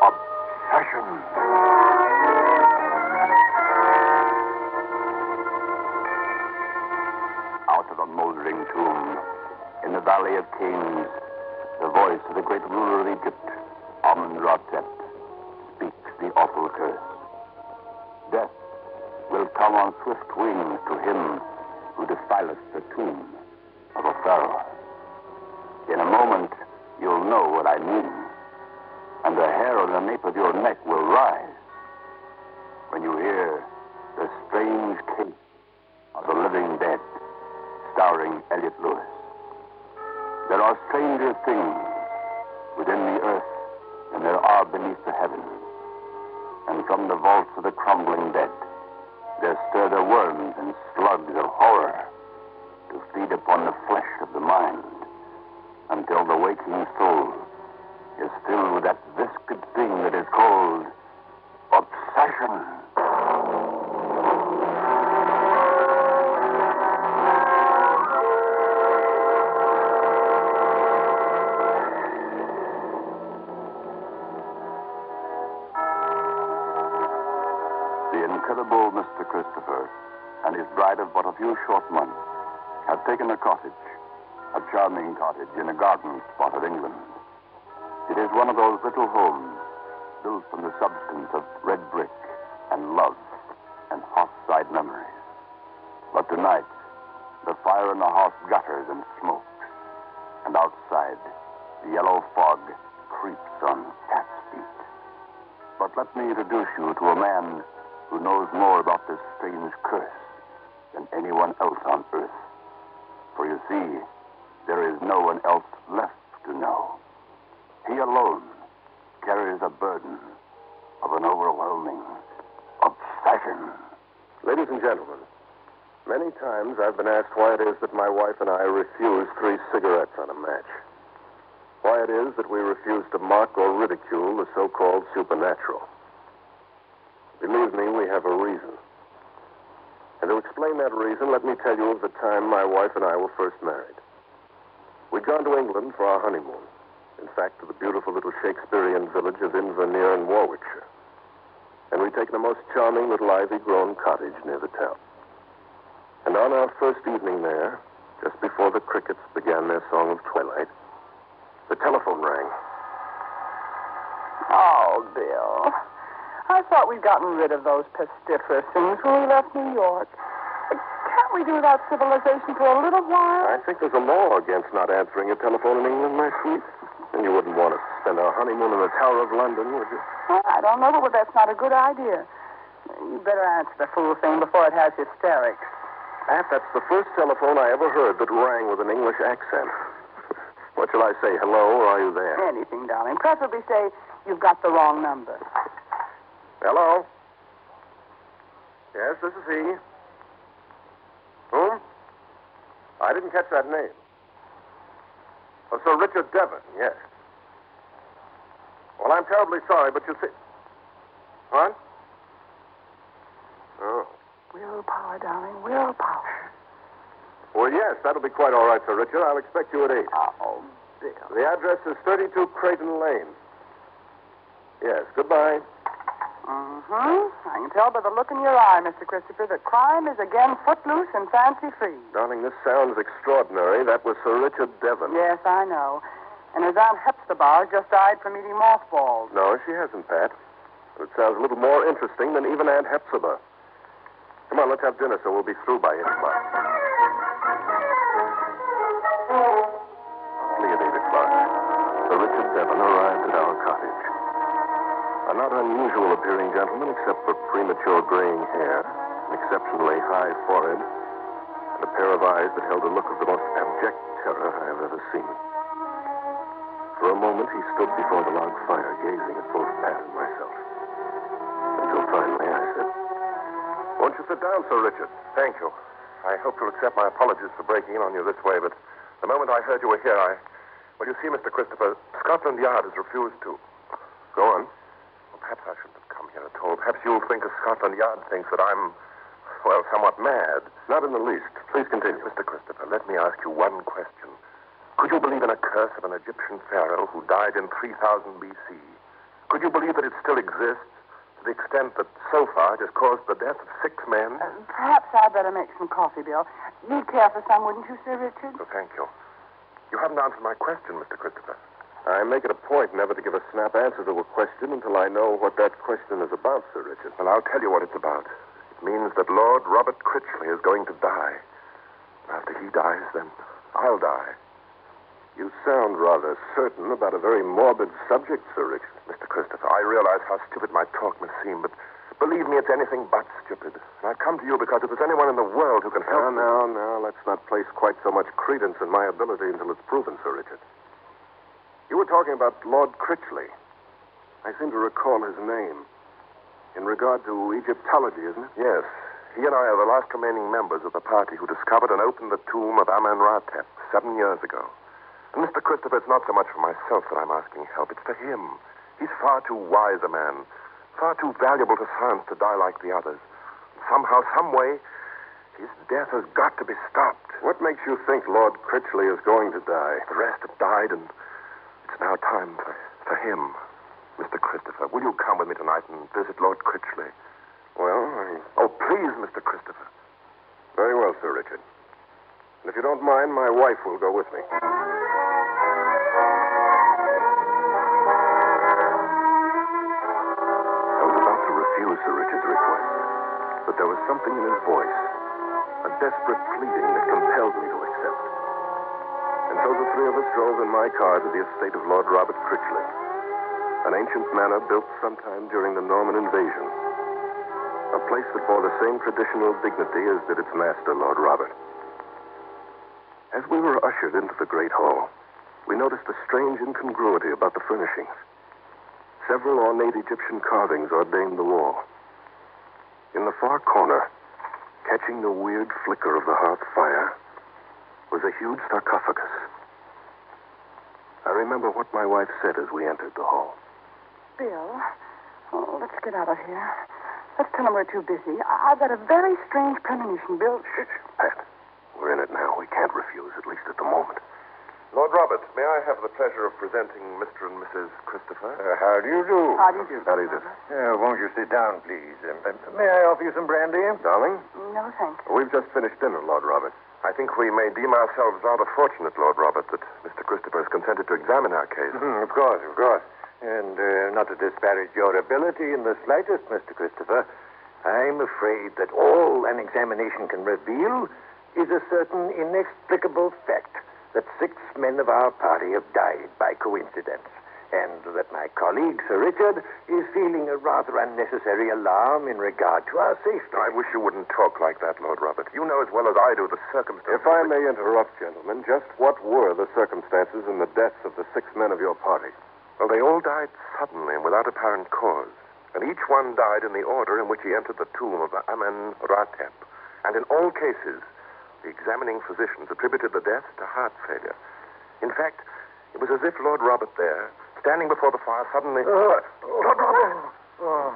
Obsession. Out of a moldering tomb, in the Valley of Kings, the voice of the great ruler of Egypt, Amun-Ra-Tet, speaks the awful curse. Death will come on swift wings to him who defileth the tomb of a pharaoh. In a moment, you'll know what I mean, and the hair on the nape of your neck will rise when you hear the strange case of the living dead, starring Elliott. There are stranger things within the earth than there are beneath the heavens. And from the vaults of the crumbling dead, there stir the worms and slugs of horror to feed upon the flesh of the mind, until the waking soul is filled with that viscid thing that is called obsession. The incredible Mr. Christopher and his bride of but a few short months have taken a cottage, a charming cottage in a garden spot of England. It is one of those little homes built from the substance of red brick and love and hot-side memories. But tonight, the fire in the house gutters and smokes, and outside, the yellow fog creeps on cat's feet. But let me introduce you to a man who knows more about this strange curse than anyone else on earth. For you see, there is no one else left to know. He alone carries a burden of an overwhelming obsession. Ladies and gentlemen, many times I've been asked why it is that my wife and I refuse 3 cigarettes on a match. Why it is that we refuse to mock or ridicule the so-called supernatural. Believe me, we have a reason. And to explain that reason, let me tell you of the time my wife and I were first married. We'd gone to England for our honeymoon. In fact, to the beautiful little Shakespearean village of Inverness in Warwickshire. And we'd taken a most charming little ivy-grown cottage near the town. And on our first evening there, just before the crickets began their song of twilight, the telephone rang. Oh, Bill. I thought we'd gotten rid of those pestiferous things when we left New York. Can't we do without civilization for a little while? I think there's a law against not answering a telephone in England, my sweet. And you wouldn't want us to spend our honeymoon in the Tower of London, would you? Well, I don't know, but that's not a good idea. You better answer the fool thing before it has hysterics. Pat, that's the first telephone I ever heard that rang with an English accent. What shall I say, hello, or are you there? Anything, darling. Preferably say you've got the wrong number. Hello? Yes, this is he. Whom? I didn't catch that name. Oh, Sir Richard Devon, yes. Well, I'm terribly sorry, but you see... What? Oh. Willpower, darling, willpower. Well, yes, that'll be quite all right, Sir Richard. I'll expect you at 8. Oh, Bill. The address is 32 Creighton Lane. Yes, goodbye. I can tell by the look in your eye, Mr. Christopher, that crime is again footloose and fancy-free. Darling, this sounds extraordinary. That was Sir Richard Devon. Yes, I know. And his Aunt Hepzibah just died from eating mothballs. No, she hasn't, Pat. It sounds a little more interesting than even Aunt Hepzibah. Come on, let's have dinner so we'll be through by 8 o'clock. Only at 8 o'clock, Sir Richard Devon arrived at our cottage. A not unusual appearing gentleman, except for premature graying hair, an exceptionally high forehead, and a pair of eyes that held a look of the most abject terror I have ever seen. For a moment, he stood before the log fire, gazing at both Pat and myself. Until finally I said, "Won't you sit down, Sir Richard?" "Thank you. I hope you'll accept my apologies for breaking in on you this way, but the moment I heard you were here, Well, you see, Mr. Christopher, Scotland Yard has refused to... Go on. Perhaps I shouldn't have come here at all. Perhaps you'll think, as Scotland Yard thinks, that I'm... well, somewhat mad. Not in the least. Please continue. Mr. Christopher, let me ask you one question. Could you believe in a curse of an Egyptian pharaoh who died in 3000 B.C.? Could you believe that it still exists to the extent that so far it has caused the death of 6 men? Perhaps I'd better make some coffee, Bill. You'd care for some, wouldn't you, Sir Richard? Oh, thank you. You haven't answered my question, Mr. Christopher. I make it a point never to give a snap answer to a question until I know what that question is about, Sir Richard. Well, I'll tell you what it's about. It means that Lord Robert Critchley is going to die. After he dies, then I'll die. You sound rather certain about a very morbid subject, Sir Richard. Mr. Christopher, I realize how stupid my talk must seem, but believe me, it's anything but stupid. And I've come to you because if there's anyone in the world who can help me... Now, let's not place quite so much credence in my ability until it's proven, Sir Richard. You were talking about Lord Critchley. I seem to recall his name. In regard to Egyptology, isn't it? Yes. He and I are the last remaining members of the party who discovered and opened the tomb of Amenhotep 7 years ago. And Mr. Christopher, it's not so much for myself that I'm asking help. It's for him. He's far too wise a man, far too valuable to science to die like the others. Somehow, some way, his death has got to be stopped. What makes you think Lord Critchley is going to die? The rest have died, and it's now time for him. Mr. Christopher, will you come with me tonight and visit Lord Critchley? Well, Oh, please, Mr. Christopher. Very well, Sir Richard. And if you don't mind, my wife will go with me. I was about to refuse Sir Richard's request, but there was something in his voice, a desperate pleading that compelled me to accept. And so the 3 of us drove in my car to the estate of Lord Robert Critchley, an ancient manor built sometime during the Norman invasion, a place that bore the same traditional dignity as did its master, Lord Robert. As we were ushered into the great hall, we noticed a strange incongruity about the furnishings. Several ornate Egyptian carvings ordained the wall. In the far corner, catching the weird flicker of the hearth fire, was a huge sarcophagus. I remember what my wife said as we entered the hall. Bill, let's get out of here. Let's tell them we're too busy. I've got a very strange premonition, Bill. Shh, Pat. We're in it now. We can't refuse, at least at the moment. Lord Robert, may I have the pleasure of presenting Mr. and Mrs. Christopher? How do you do? How do you do? How do you do? Won't you sit down, please? May I offer you some brandy? Darling, No, thank you. we've just finished dinner, Lord Robert. I think we may deem ourselves rather fortunate, Lord Robert, that Mr. Christopher has consented to examine our case. Of course, of course. And not to disparage your ability in the slightest, Mr. Christopher, I'm afraid that all an examination can reveal is a certain inexplicable fact that 6 men of our party have died by coincidence, and that my colleague, Sir Richard, is feeling a rather unnecessary alarm in regard to our safety. I wish you wouldn't talk like that, Lord Robert. You know as well as I do the circumstances. If I may interrupt, gentlemen, just what were the circumstances in the deaths of the 6 men of your party? Well, they all died suddenly and without apparent cause. And each one died in the order in which he entered the tomb of Amenhotep. And in all cases, the examining physicians attributed the death to heart failure. In fact, it was as if Lord Robert there, standing before the fire, suddenly... Lord Robert! Oh.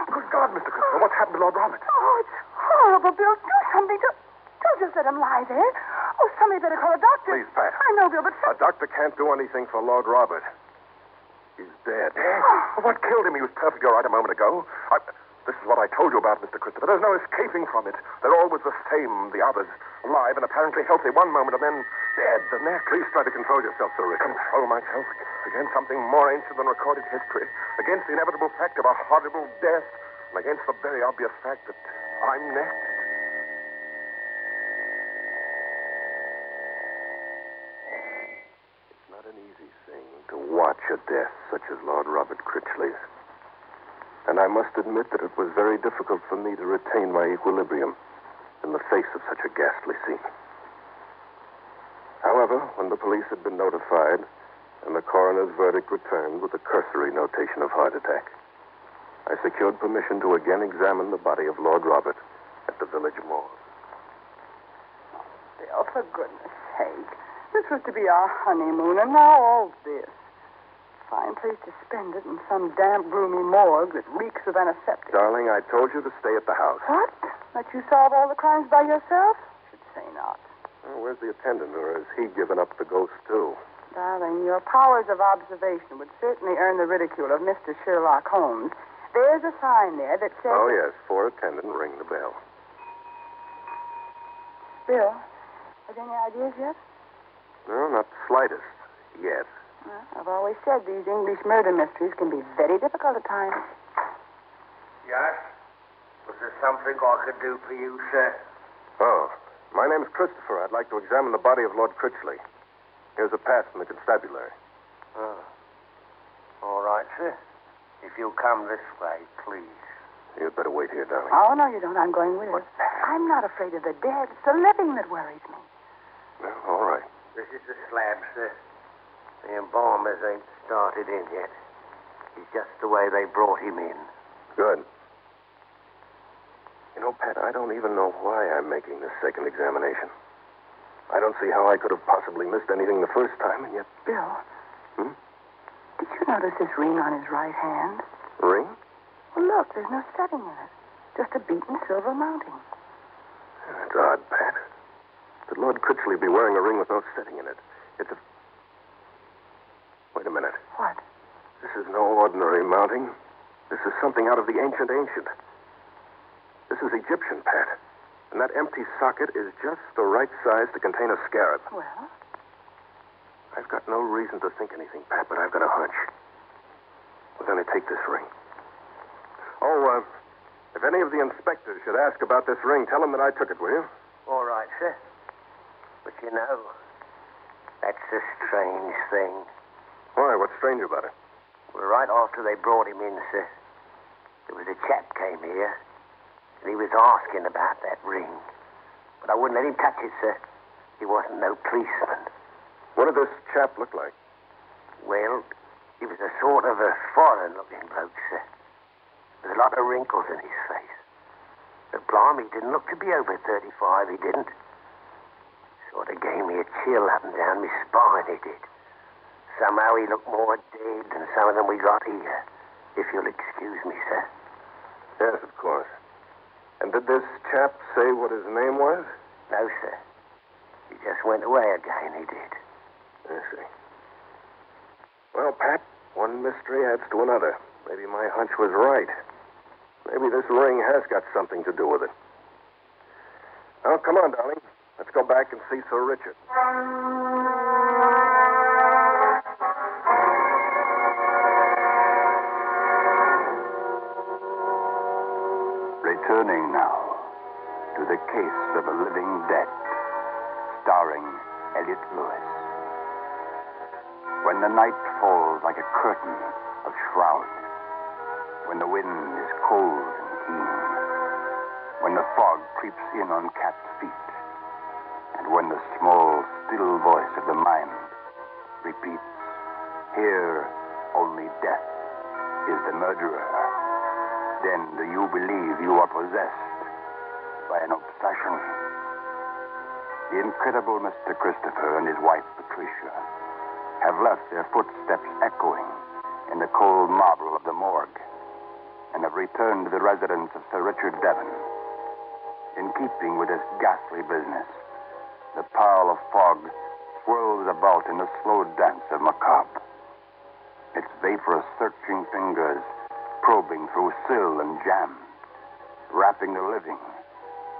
Good God, Mr. Christopher, what's happened to Lord Robert? Oh, it's horrible, Bill. Do something. Don't just let him lie there. Oh, somebody better call a doctor. Please, Pat. I know, Bill, but... A doctor can't do anything for Lord Robert. He's dead. What killed him? He was perfectly all right a moment ago. This is what I told you about, Mr. Christopher. There's no escaping from it. They're always the same, the others. Alive and apparently healthy one moment and then dead the next. Please try to control yourself, Sir Richard. Control myself against something more ancient than recorded history. Against the inevitable fact of a horrible death. And against the very obvious fact that I'm next. It's not an easy thing to watch a death such as Lord Robert Critchley's. And I must admit that it was very difficult for me to retain my equilibrium in the face of such a ghastly scene. However, when the police had been notified and the coroner's verdict returned with a cursory notation of heart attack, I secured permission to again examine the body of Lord Robert at the village morgue. Bill, for goodness sake. This was to be our honeymoon, and now all this. Fine place to spend it in some damp, gloomy morgue that reeks of antiseptic. Darling, I told you to stay at the house. What? Let you solve all the crimes by yourself? Should say not. Well, where's the attendant, or has he given up the ghost, too? Darling, your powers of observation would certainly earn the ridicule of Mr. Sherlock Holmes. There's a sign there that says... Oh, yes, for attendant, ring the bell. Bill, have you any ideas yet? No, not the slightest. Yet. Well, I've always said these English murder mysteries can be very difficult at times. Yes? Was there something I could do for you, sir? Oh, my name's Christopher. I'd like to examine the body of Lord Critchley. Here's a pass from the constabulary. Oh. All right, sir. If you'll come this way, please. You'd better wait here, darling. Oh, no, you don't. I'm going with you. I'm not afraid of the dead. It's the living that worries me. Well, all right. This is the slab, sir. The embalmers ain't started in yet. It's just the way they brought him in. Good. You know, Pat, I don't even know why I'm making this second examination. I don't see how I could have possibly missed anything the first time, and yet... Bill. Hmm? Did you notice this ring on his right hand? Ring? Well, look, there's no setting in it. Just a beaten silver mounting. That's odd, Pat. That Lord Critchley be wearing a ring with no setting in it. It's a... Wait a minute. What? This is no ordinary mounting. This is something out of the ancient. This is Egyptian, Pat. And that empty socket is just the right size to contain a scarab. Well? I've got no reason to think anything, Pat, but I've got a hunch. We're going to take this ring. Oh, if any of the inspectors should ask about this ring, tell them that I took it, will you? All right, sir. But you know, that's a strange thing. Why? What's strange about it? Well, right after they brought him in, sir, there was a chap came here, and he was asking about that ring. But I wouldn't let him touch it, sir. He wasn't no policeman. What did this chap look like? Well, he was a sort of a foreign-looking bloke, sir. With a lot of wrinkles in his face. But blimey, he didn't look to be over 35, he didn't. Sort of gave me a chill up and down my spine, he did. Somehow he looked more dead than some of them we got here. If you'll excuse me, sir. Yes, of course. And did this chap say what his name was? No, sir. He just went away again, he did. I see. Well, Pat, one mystery adds to another. Maybe my hunch was right. Maybe this ring has got something to do with it. Now, come on, darling. Let's go back and see Sir Richard. Returning now to the case of a living dead, starring Elliott Lewis. When the night falls like a curtain of shroud, when the wind is cold and keen, when the fog creeps in on cat's feet, and when the small, still voice of the mind repeats, "Here only death is the murderer," then do you believe you are possessed by an obsession? The incredible Mr. Christopher and his wife, Patricia, have left their footsteps echoing in the cold marble of the morgue and have returned to the residence of Sir Richard Devon. In keeping with this ghastly business, the pall of fog swirls about in the slow dance of macabre. Its vaporous, searching fingers probing through sill and jam, wrapping the living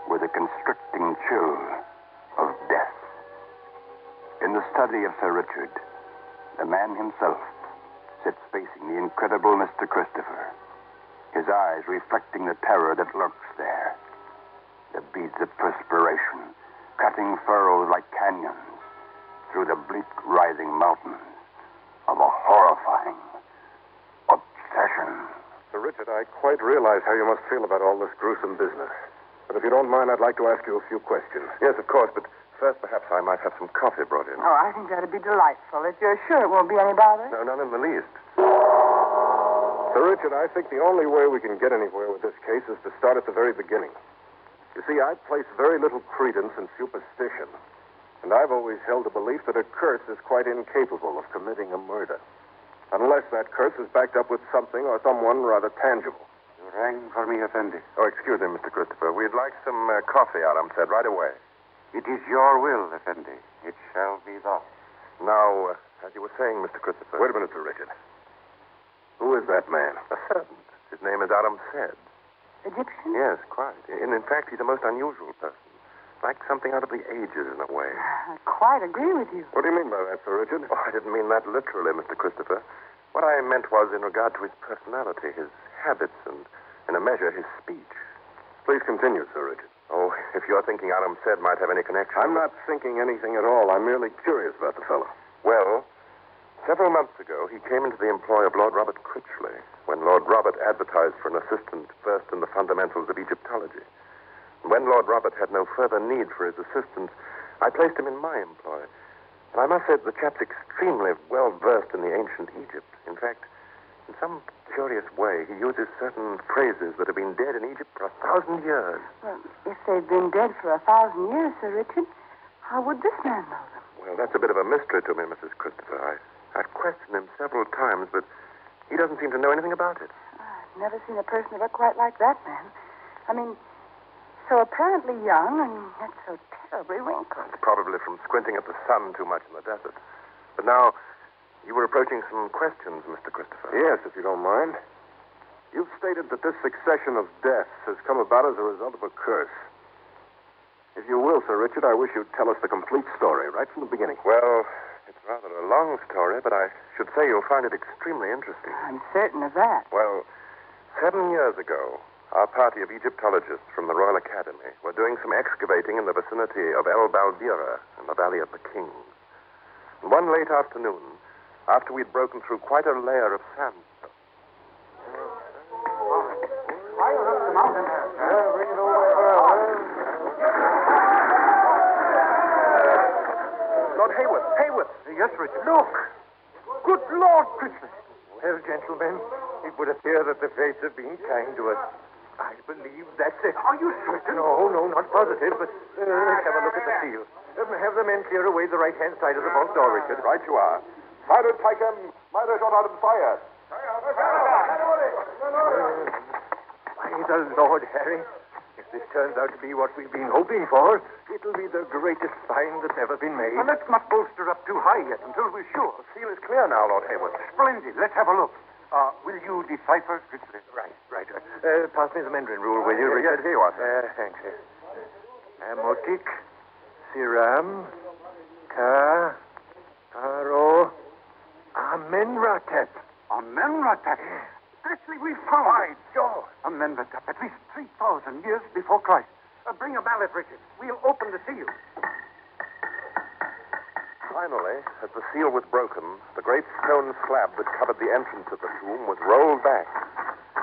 with a constricting chill of death. In the study of Sir Richard, the man himself sits facing the incredible Mr. Christopher, his eyes reflecting the terror that lurks there. The beads of perspiration cutting furrows like canyons through the bleak rising mountains of a horrifying obsession. Sir Richard, I quite realize how you must feel about all this gruesome business. But if you don't mind, I'd like to ask you a few questions. Yes, of course, but first perhaps I might have some coffee brought in. Oh, I think that'd be delightful. If you're sure it won't be any bother. No, not in the least. Sir Richard, I think the only way we can get anywhere with this case is to start at the very beginning. You see, I place very little credence in superstition, and I've always held the belief that a curse is quite incapable of committing a murder, unless that curse is backed up with something or someone rather tangible. rang for me, Effendi. Oh, excuse me, Mr. Christopher. We'd like some coffee, Adam said, right away. It is your will, Effendi. It shall be thus. Now, as you were saying, Mr. Christopher... Wait a minute, Sir Richard. Who is that man? A servant. His name is Adam said. Egyptian? Yes, quite. In fact, he's a most unusual person. Like something out of the ages, in a way. I quite agree with you. What do you mean by that, Sir Richard? Oh, I didn't mean that literally, Mr. Christopher. What I meant was in regard to his personality, his habits, and, in a measure, his speech. Please continue, Sir Richard. Oh, if you're thinking Adam said might have any connection... I'm not thinking anything at all. I'm merely curious about the fellow. Well, several months ago, he came into the employ of Lord Robert Critchley when Lord Robert advertised for an assistant versed in the fundamentals of Egyptology. When Lord Robert had no further need for his assistance, I placed him in my employ. And I must say that the chap's extremely well versed in the ancient Egypt. In fact, in some curious way, he uses certain phrases that have been dead in Egypt for 1,000 years. Well, if they've been dead for 1,000 years, Sir Richard, how would this man know them? Well, that's a bit of a mystery to me, Mrs. Christopher. I've questioned him several times, but he doesn't seem to know anything about it. I've never seen a person that looked quite like that man. I mean, so apparently young and yet so terribly wrinkled. Probably from squinting at the sun too much in the desert. But now, you were approaching some questions, Mr. Christopher. Yes, if you don't mind. You've stated that this succession of deaths has come about as a result of a curse. If you will, Sir Richard, I wish you'd tell us the complete story, right from the beginning. Well, it's rather a long story, but I should say you'll find it extremely interesting. I'm certain of that. Well, 7 years ago, our party of Egyptologists from the Royal Academy were doing some excavating in the vicinity of El Balbira in the Valley of the Kings. And one late afternoon, after we'd broken through quite a layer of sand... Higher up the mountain there. Bring it over. Lord Hayworth. Hayworth. Yes, Richard. Look! Good Lord, Critchley. Well, gentlemen, it would appear that the fates have been kind to us. I believe that's it. Are you certain? No, not positive, but let's have a look at the seal. Have the men clear away the right-hand side of the vault door, Richard. Right you are. Fired, Tykem. Miner shot out and fire. By the Lord, Harry, if this turns out to be what we've been hoping for, it'll be the greatest find that's ever been made. Well, let's not bolster up too high yet until we're sure. The seal is clear now, Lord Hayworth. Splendid. Let's have a look. Will you decipher, Critchley? Right. Pass me the Mandarin rule, will you, Richard? Yes, here you are, sir. Thanks. Amotic, Siram, Ka, Aro, Amenratep. Amenratep. Actually, we found By George. Amenratep at least 3,000 years before Christ. Bring a mallet, Richard. We'll open the seal. Finally, as the seal was broken, the great stone slab that covered the entrance of the tomb was rolled back.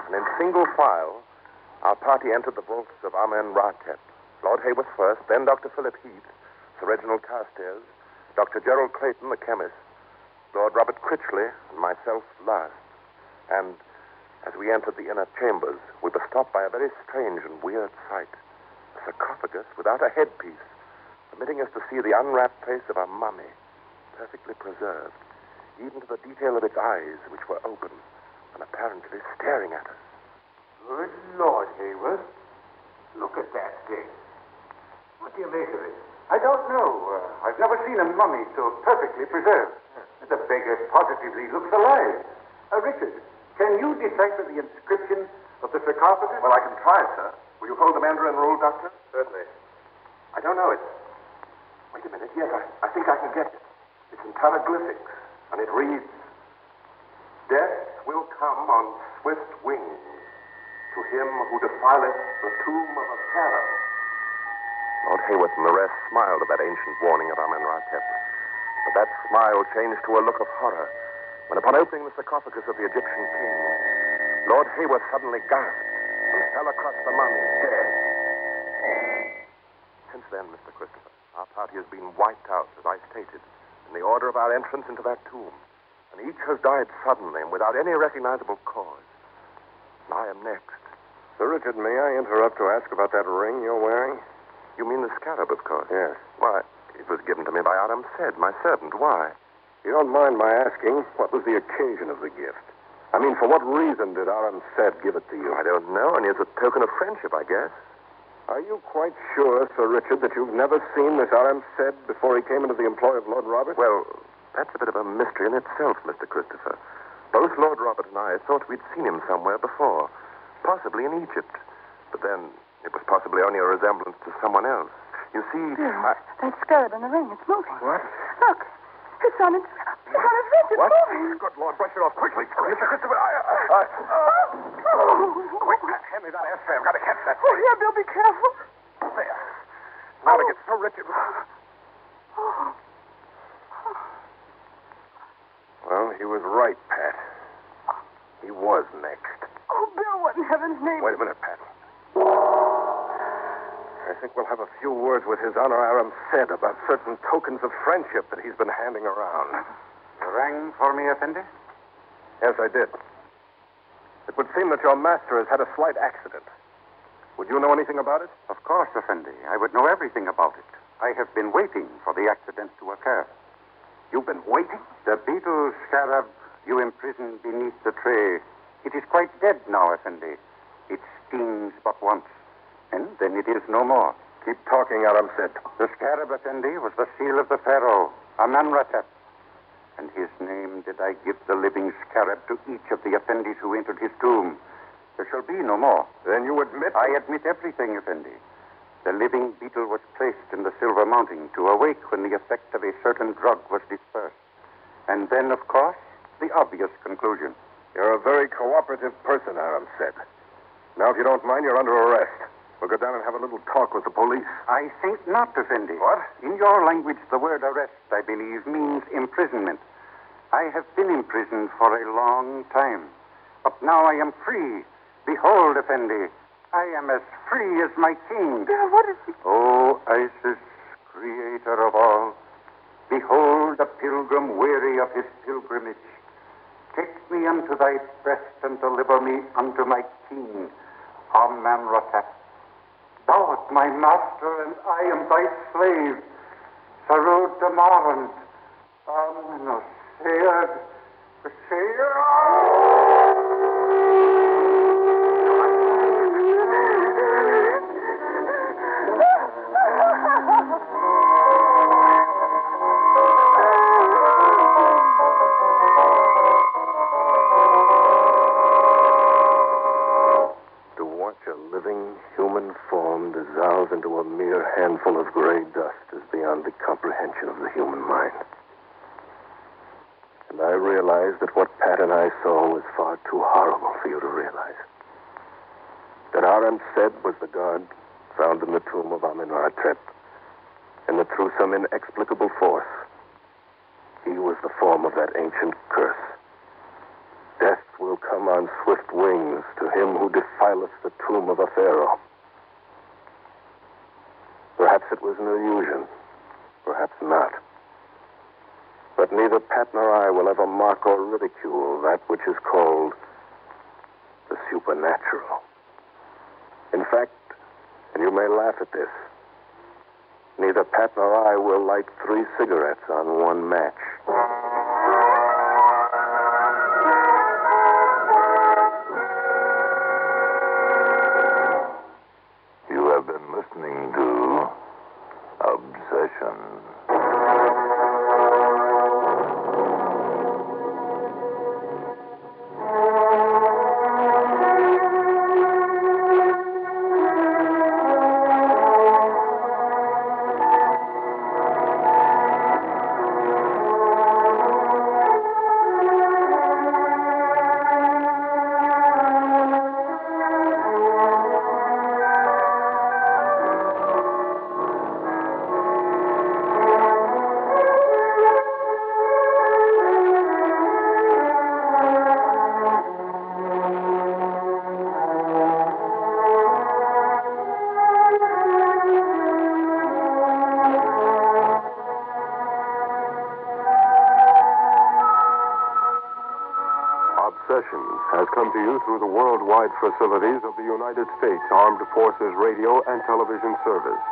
And in single file, our party entered the vaults of Amen-Ra-Tep. Lord Hayworth first, then Dr. Philip Heath, Sir Reginald Carstairs, Dr. Gerald Clayton, the chemist, Lord Robert Critchley, and myself last. And as we entered the inner chambers, we were stopped by a very strange and weird sight. A sarcophagus without a headpiece, permitting us to see the unwrapped face of a mummy, perfectly preserved, even to the detail of its eyes, which were open and apparently staring at us. Good Lord, Hayworth. Look at that thing. What do you make of it? I don't know. I've never seen a mummy so perfectly preserved. The beggar positively looks alive. Richard, can you decipher the inscription of the sarcophagus? Well, I can try, sir. Will you hold the Mandarin rule, Doctor? Certainly. I don't know it. Wait a minute. Yes, I think I can get it. It's in hieroglyphics, and it reads, "Death will come on swift wings to him who defileth the tomb of a pharaoh." Lord Hayworth and the rest smiled at that ancient warning of Amen-Ra-Tep. But that smile changed to a look of horror when, upon opening the sarcophagus of the Egyptian king, Lord Hayworth suddenly gasped and fell across the mummy, dead. Since then, Mr. Christopher, our party has been wiped out, as I stated, in the order of our entrance into that tomb. And each has died suddenly and without any recognizable cause. And I am next. Sir Richard, may I interrupt to ask about that ring you're wearing? You mean the scarab, of course? Yes. Why, it was given to me by Adam Said, my servant. Why? You don't mind my asking, what was the occasion of the gift? I mean, for what reason did Aram Said give it to you? I don't know, only as a token of friendship, I guess. Are you quite sure, Sir Richard, that you've never seen this Aram Said before he came into the employ of Lord Robert? Well, that's a bit of a mystery in itself, Mr. Christopher. Both Lord Robert and I thought we'd seen him somewhere before, possibly in Egypt. But then it was possibly only a resemblance to someone else. You see, That scarab in the ring, it's moving. What? Look, it's on its wrist. It's moving. Good Lord, brush it off quickly, Sir Richard. Christopher, Quick, Pat, hand me that ashtray. I've got to catch that Oh, thing. yeah, Bill, be careful. There. Now to get Sir Richard. Well, he was right, Pat. He was next. Oh, Bill, what in heaven's name? Wait a minute, Pat. I think we'll have a few words with His Honor Aram Said about certain tokens of friendship that he's been handing around. You rang for me, Effendi? Yes, I did. It would seem that your master has had a slight accident. Would you know anything about it? Of course, Effendi. I would know everything about it. I have been waiting for the accident to occur. You've been waiting? The beetle scarab you imprisoned beneath the tray. It is quite dead now, Effendi. It stings but once, and then it is no more. Keep talking, Aram Said. The scarab, Effendi, was the seal of the pharaoh, Amenhotep. And his name did I give the living scarab to each of the Effendis who entered his tomb. There shall be no more. Then you admit... I admit everything, Effendi. The living beetle was placed in the silver mounting to awake when the effect of a certain drug was dispersed. And then, of course, the obvious conclusion. You're a very cooperative person, Aram Said. Now, if you don't mind, you're under arrest. We'll go down and have a little talk with the police. I think not, Effendi. What? In your language, the word arrest, I believe, means imprisonment. I have been imprisoned for a long time. But now I am free. Behold, Effendi, I am as free as my king. Bill, what is he? O Isis, creator of all, behold a pilgrim weary of his pilgrimage. Take me unto thy breast and deliver me unto my king, Amenhotep. Thou art my master, and I am thy slave. Sarod Damarant, Amenhotep, To watch a living human form dissolve into a mere handful of gray dust is beyond the comprehension of the human mind. And I realized that what Pat and I saw was far too horrible for you to realize. That Aram Said was the god found in the tomb of Amenhotep, and that through some inexplicable force, he was the form of that ancient curse. Death will come on swift wings to him who defileth the tomb of a pharaoh. Perhaps it was an illusion, perhaps not. But neither Pat nor I will ever mock or ridicule that which is called the supernatural. In fact, and you may laugh at this, neither Pat nor I will light 3 cigarettes on one match. You have been listening to Obsession. Obsessions has come to you through the worldwide facilities of the United States Armed Forces Radio and Television Service.